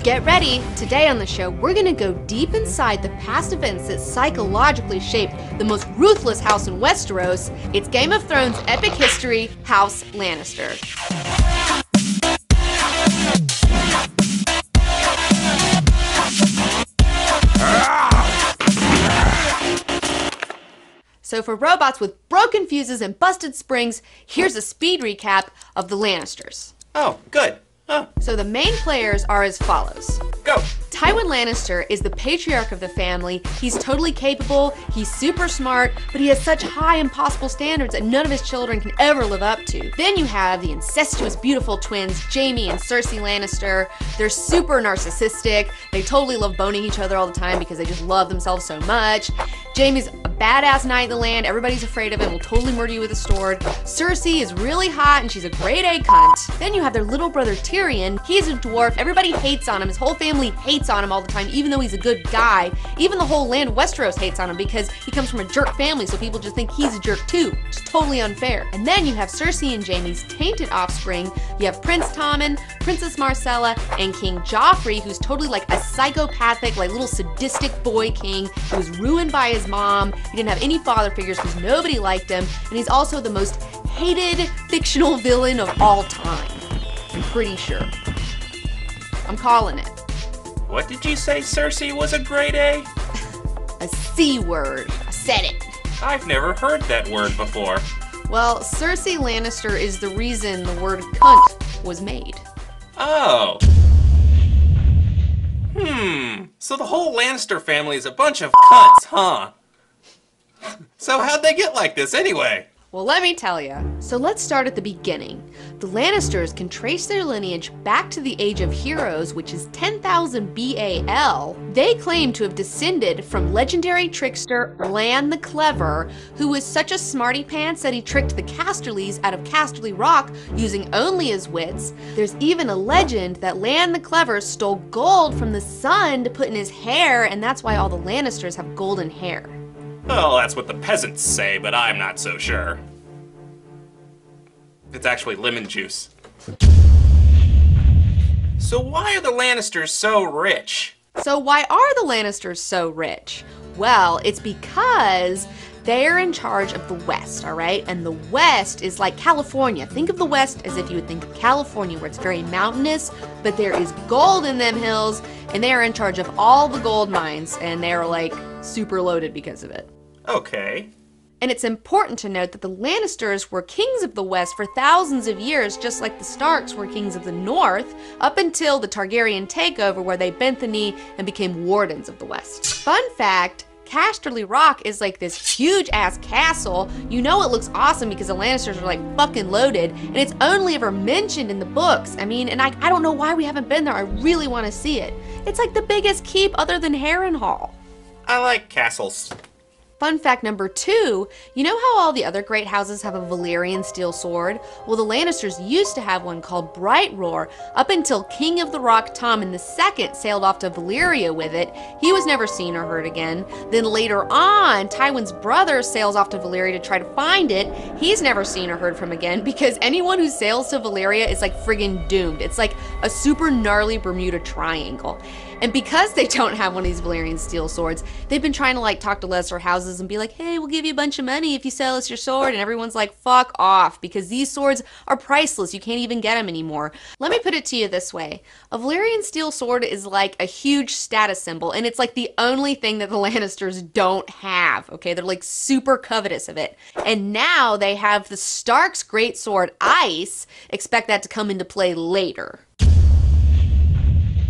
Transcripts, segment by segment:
Get ready! Today on the show, we're gonna go deep inside the past events that psychologically shaped the most ruthless house in Westeros. It's Game of Thrones' epic history, House Lannister. So for robots with broken fuses and busted springs, here's a speed recap of the Lannisters. Oh, good. Huh. So the main players are as follows. Go! Tywin Lannister is the patriarch of the family. He's totally capable, he's super smart, but he has such high impossible standards that none of his children can ever live up to. Then you have the incestuous beautiful twins, Jaime and Cersei Lannister. They're super narcissistic. They totally love boning each other all the time because they just love themselves so much. Jaime's a badass knight of the land. Everybody's afraid of him, will totally murder you with a sword. Cersei is really hot and she's a grade A cunt. Then you have their little brother Tyrion. He's a dwarf. Everybody hates on him. His whole family hates on him all the time, even though he's a good guy. Even the whole land of Westeros hates on him because he comes from a jerk family, so people just think he's a jerk too, which is totally unfair. And then you have Cersei and Jaime's tainted offspring. You have Prince Tommen, Princess Marcella, and King Joffrey, who's totally like a psychopathic, like little sadistic boy king who was ruined by his mom. He didn't have any father figures because nobody liked him, and he's also the most hated fictional villain of all time. I'm pretty sure. I'm calling it. What did you say Cersei was a grade A? A C word. I said it. I've never heard that word before. Well, Cersei Lannister is the reason the word cunt was made. Oh. So the whole Lannister family is a bunch of cunts, huh? So how'd they get like this anyway? Well, let me tell you. So let's start at the beginning. The Lannisters can trace their lineage back to the Age of Heroes, which is 10,000 BAL. They claim to have descended from legendary trickster Lann the Clever, who was such a smarty pants that he tricked the Casterlys out of Casterly Rock using only his wits. There's even a legend that Lann the Clever stole gold from the sun to put in his hair, and that's why all the Lannisters have golden hair. Well, that's what the peasants say, but I'm not so sure. It's actually lemon juice. So why are the Lannisters so rich? So why are the Lannisters so rich? Well, it's because they're in charge of the West, all right? And the West is like California. Think of the West as if you would think of California, where it's very mountainous, but there is gold in them hills, and they are in charge of all the gold mines, and they're like super loaded because of it. Okay. And it's important to note that the Lannisters were kings of the West for thousands of years, just like the Starks were kings of the North, up until the Targaryen takeover, where they bent the knee and became wardens of the West. Fun fact, Casterly Rock is like this huge ass castle. You know it looks awesome because the Lannisters are like fucking loaded, and it's only ever mentioned in the books. I mean, and I don't know why we haven't been there. I really want to see it. It's like the biggest keep other than Harrenhal. I like castles. Fun fact number 2, you know how all the other great houses have a Valyrian steel sword? Well, the Lannisters used to have one called Bright Roar, up until King of the Rock Tommen II sailed off to Valyria with it. He was never seen or heard again. Then later on, Tywin's brother sails off to Valyria to try to find it. He's never seen or heard from again because anyone who sails to Valyria is like friggin' doomed. It's like a super gnarly Bermuda Triangle. And because they don't have one of these Valyrian steel swords, they've been trying to like talk to lesser houses and be like, hey, we'll give you a bunch of money if you sell us your sword. And everyone's like, fuck off, because these swords are priceless. You can't even get them anymore. Let me put it to you this way. A Valyrian steel sword is like a huge status symbol, and it's like the only thing that the Lannisters don't have, okay? They're like super covetous of it. And now they have the Stark's great sword, Ice. Expect that to come into play later.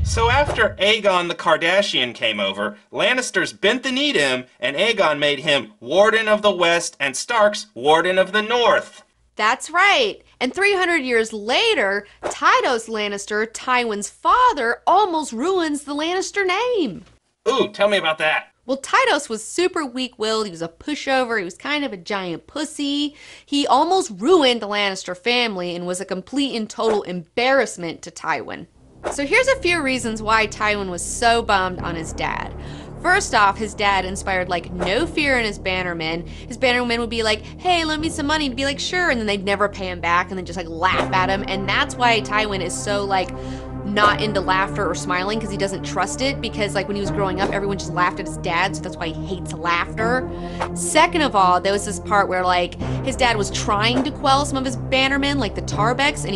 So after Aegon the Kardashian came over, Lannisters bent the knee to him, and Aegon made him Warden of the West and Starks Warden of the North. That's right. And 300 years later, Tydos Lannister, Tywin's father, almost ruins the Lannister name. Ooh, tell me about that. Well, Tydos was super weak-willed. He was a pushover. He was kind of a giant pussy. He almost ruined the Lannister family and was a complete and total embarrassment to Tywin. So here's a few reasons why Tywin was so bummed on his dad. First off, his dad inspired like no fear in his bannermen. His bannermen would be like, hey, lend me some money. He'd be like, sure. And then they'd never pay him back and then just like laugh at him. And that's why Tywin is so like not into laughter or smiling because he doesn't trust it, because like when he was growing up, everyone just laughed at his dad, so that's why he hates laughter. Second of all, there was this part where like his dad was trying to quell some of his bannermen, like the Tarbecks, and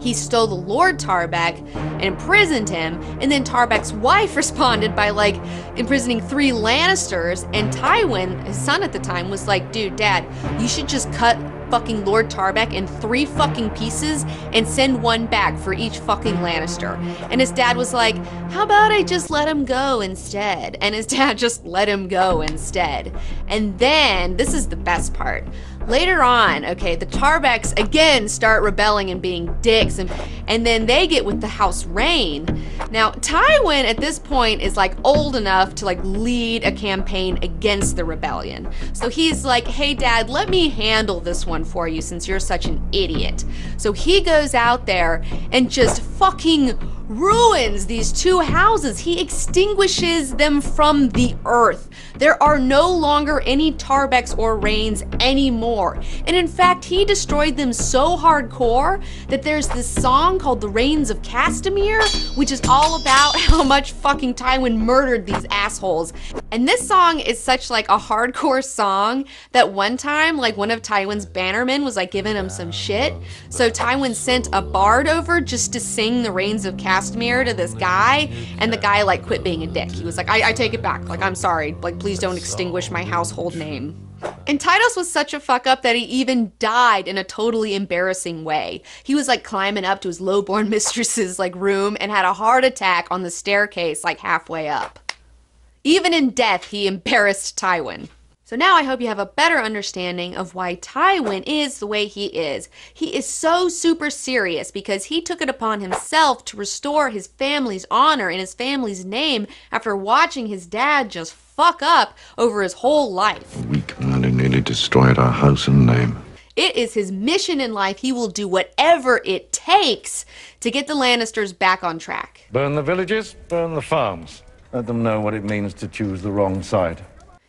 he stole the Lord Tarbeck and imprisoned him, and then Tarbeck's wife responded by like imprisoning 3 Lannisters, and Tywin, his son at the time, was like, dude, dad, you should just cut fucking Lord Tarbeck in 3 fucking pieces and send 1 back for each fucking Lannister. And his dad was like, how about I just let him go instead? And his dad just let him go instead. And then, this is the best part. Later on, okay, the Tarbecks again start rebelling and being dicks, and then they get with the House Rain. Now, Tywin at this point is like old enough to like lead a campaign against the rebellion. So he's like, hey dad, let me handle this one for you since you're such an idiot. So he goes out there and just fucking ruins these 2 houses. He extinguishes them from the earth. There are no longer any Tarbecks or Rains anymore. And in fact, he destroyed them so hardcore that there's this song called the Rains of Castamere, which is all about how much fucking Tywin murdered these assholes. And this song is such like a hardcore song that one time, like one of Tywin's bannermen was like giving him some shit. So Tywin sent a bard over just to sing the Rains of Castamere to this guy, and the guy like quit being a dick. He was like, I take it back, like I'm sorry, like please don't extinguish my household name. And Tytos was such a fuck up that he even died in a totally embarrassing way. He was like climbing up to his lowborn mistress's like room and had a heart attack on the staircase like halfway up. Even in death, he embarrassed Tywin. So now I hope you have a better understanding of why Tywin is the way he is. He is so super serious because he took it upon himself to restore his family's honor and his family's name after watching his dad just fuck up over his whole life. We nearly destroyed our house and name. It is his mission in life. He will do whatever it takes to get the Lannisters back on track. Burn the villages, burn the farms. Let them know what it means to choose the wrong side.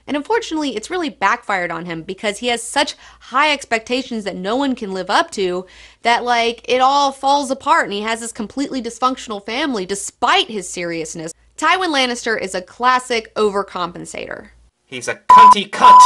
And unfortunately, it's really backfired on him because he has such high expectations that no one can live up to that, like, it all falls apart and he has this completely dysfunctional family despite his seriousness. Tywin Lannister is a classic overcompensator. He's a cunty cunt!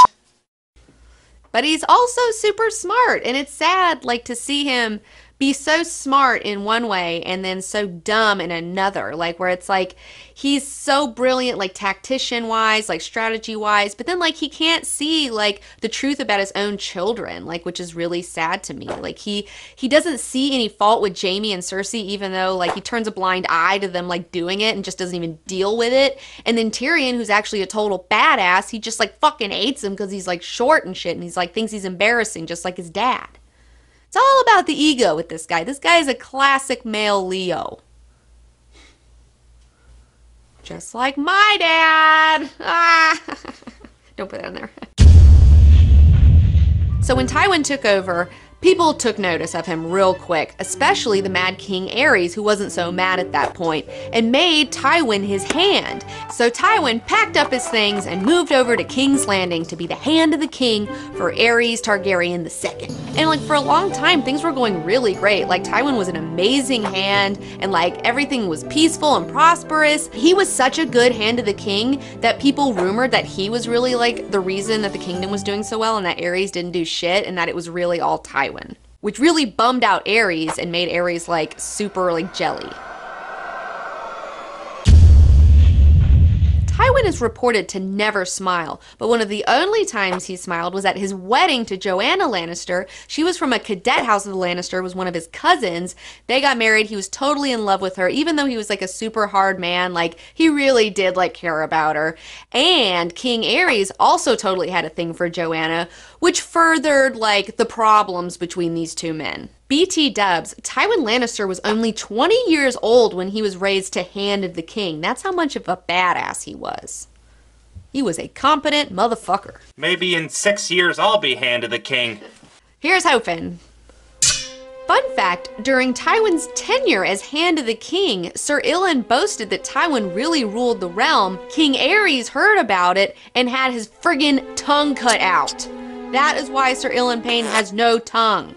But he's also super smart, and it's sad, like, to see him be so smart in one way and then so dumb in another, like where it's like he's so brilliant like tactician wise, like strategy wise, but then like he can't see like the truth about his own children, like, which is really sad to me. Like he doesn't see any fault with Jaime and Cersei, even though like he turns a blind eye to them like doing it and just doesn't even deal with it. And then Tyrion, who's actually a total badass, he just like fucking hates him because he's like short and shit, and he's like thinks he's embarrassing just like his dad. It's all about the ego with this guy. This guy is a classic male Leo. Just like my dad. Ah. Don't put that in there. So when Tywin took over, people took notice of him real quick, especially the Mad King Aerys, who wasn't so mad at that point, and made Tywin his hand. So Tywin packed up his things and moved over to King's Landing to be the hand of the king for Aerys Targaryen II. And like for a long time, things were going really great. Like Tywin was an amazing hand, and like everything was peaceful and prosperous. He was such a good hand of the king that people rumored that he was really like the reason that the kingdom was doing so well, and that Aerys didn't do shit, and that it was really all Tywin. Which really bummed out Aerys and made Aerys like super like jelly. Tywin is reported to never smile, but one of the only times he smiled was at his wedding to Joanna Lannister. She was from a cadet house of the Lannister, was one of his cousins. They got married. He was totally in love with her, even though he was like a super hard man. Like he really did like care about her. And King Aerys also totally had a thing for Joanna, which furthered like the problems between these two men. BT dubs, Tywin Lannister was only 20 years old when he was raised to Hand of the King. That's how much of a badass he was. He was a competent motherfucker. Maybe in 6 years I'll be Hand of the King. Here's hoping. Fun fact, during Tywin's tenure as Hand of the King, Sir Ilyn boasted that Tywin really ruled the realm. King Aerys heard about it and had his friggin' tongue cut out. That is why Sir Ilyn Payne has no tongue.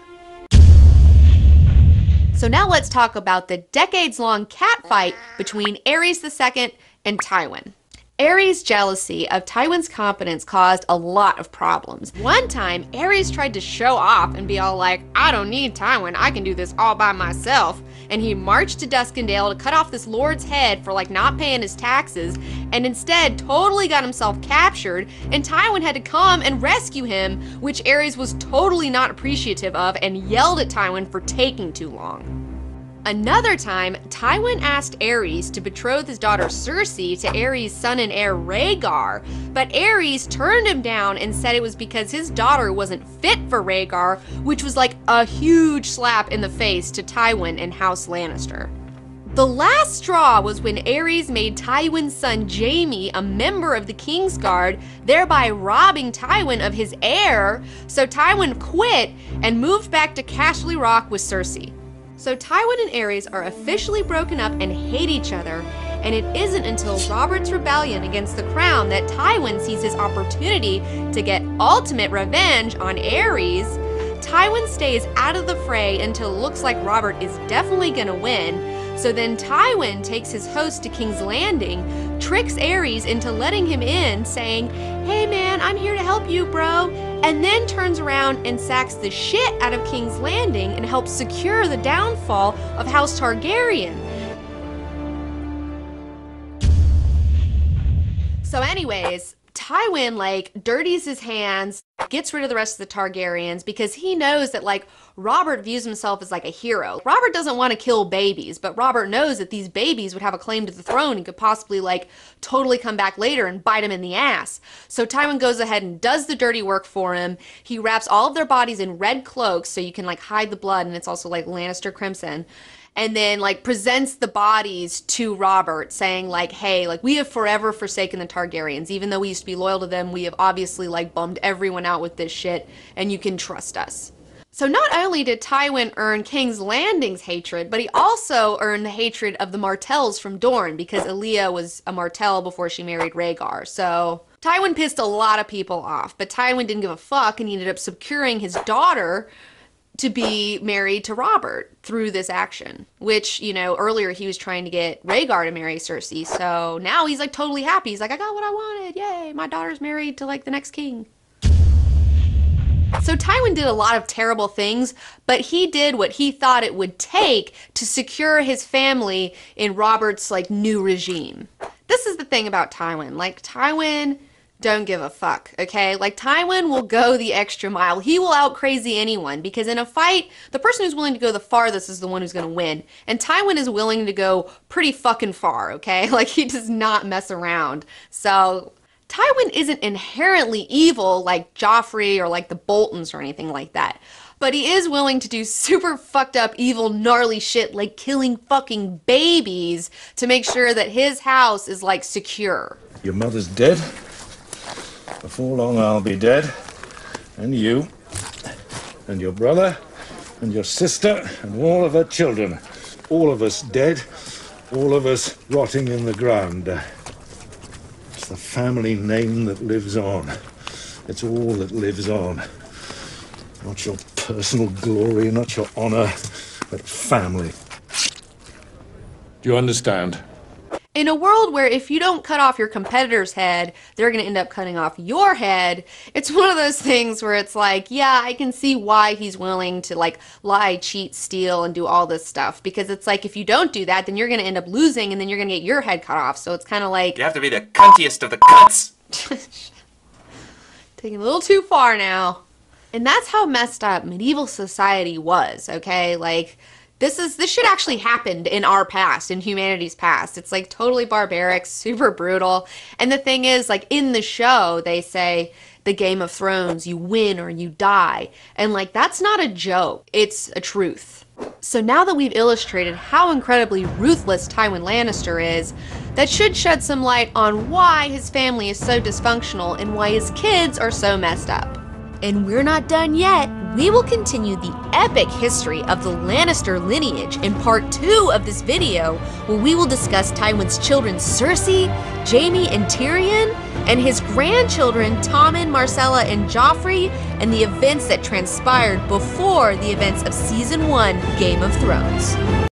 So now let's talk about the decades-long catfight between Aerys II and Tywin. Aerys' jealousy of Tywin's competence caused a lot of problems. One time, Aerys tried to show off and be all like, I don't need Tywin, I can do this all by myself. And he marched to Duskendale to cut off this lord's head for like not paying his taxes, and instead totally got himself captured, and Tywin had to come and rescue him, which Aerys was totally not appreciative of and yelled at Tywin for taking too long. Another time, Tywin asked Aerys to betroth his daughter Cersei to Aerys' son and heir Rhaegar, but Aerys turned him down and said it was because his daughter wasn't fit for Rhaegar, which was like a huge slap in the face to Tywin and House Lannister. The last straw was when Aerys made Tywin's son Jaime a member of the Kingsguard, thereby robbing Tywin of his heir, so Tywin quit and moved back to Casterly Rock with Cersei. So Tywin and Aerys are officially broken up and hate each other, and it isn't until Robert's rebellion against the crown that Tywin sees his opportunity to get ultimate revenge on Aerys. Tywin stays out of the fray until it looks like Robert is definitely gonna win, so then Tywin takes his host to King's Landing, tricks Aerys into letting him in, saying, hey man, I'm here to help you, bro, and then turns around and sacks the shit out of King's Landing and helps secure the downfall of House Targaryen. So anyways, Tywin like dirties his hands, gets rid of the rest of the Targaryens because he knows that like Robert views himself as like a hero. Robert doesn't want to kill babies, but Robert knows that these babies would have a claim to the throne and could possibly like totally come back later and bite him in the ass. So Tywin goes ahead and does the dirty work for him. He wraps all of their bodies in red cloaks so you can like hide the blood, and it's also like Lannister crimson. And then like presents the bodies to Robert saying like, hey, like we have forever forsaken the Targaryens. Even though we used to be loyal to them, we have obviously like bummed everyone out with this shit, and you can trust us. So not only did Tywin earn King's Landing's hatred, but he also earned the hatred of the Martells from Dorne, because Aaliyah was a Martell before she married Rhaegar. So Tywin pissed a lot of people off, but Tywin didn't give a fuck, and he ended up securing his daughter to be married to Robert through this action, which, you know, earlier he was trying to get Rhaegar to marry Cersei, so now he's like totally happy. He's like, I got what I wanted, yay, my daughter's married to like the next king. So Tywin did a lot of terrible things, but he did what he thought it would take to secure his family in Robert's like new regime. This is the thing about Tywin, like Tywin don't give a fuck, okay? Like, Tywin will go the extra mile. He will out crazy anyone, because in a fight, the person who's willing to go the farthest is the one who's gonna win. And Tywin is willing to go pretty fucking far, okay? Like, he does not mess around. So Tywin isn't inherently evil like Joffrey or like the Boltons or anything like that. But he is willing to do super fucked up, evil, gnarly shit like killing fucking babies to make sure that his house is like secure. Your mother's dead. Before long I'll be dead, and you, and your brother, and your sister, and all of her children. All of us dead, all of us rotting in the ground. It's the family name that lives on. It's all that lives on. Not your personal glory, not your honor, but family. Do you understand? In a world where if you don't cut off your competitor's head, they're going to end up cutting off your head, it's one of those things where it's like, yeah, I can see why he's willing to like lie, cheat, steal, and do all this stuff. Because it's like, if you don't do that, then you're going to end up losing, and then you're going to get your head cut off. So it's kind of like... You have to be the cuntiest of the cunts. Taking a little too far now. And that's how messed up medieval society was, okay? Like... This shit actually happened in our past, in humanity's past. It's like totally barbaric, super brutal. And the thing is, like in the show, they say the Game of Thrones, you win or you die. And like, that's not a joke, it's a truth. So now that we've illustrated how incredibly ruthless Tywin Lannister is, that should shed some light on why his family is so dysfunctional and why his kids are so messed up. And we're not done yet. We will continue the epic history of the Lannister lineage in part 2 of this video, where we will discuss Tywin's children Cersei, Jaime, and Tyrion, and his grandchildren Tommen, Marcella, and Joffrey, and the events that transpired before the events of Season 1 Game of Thrones.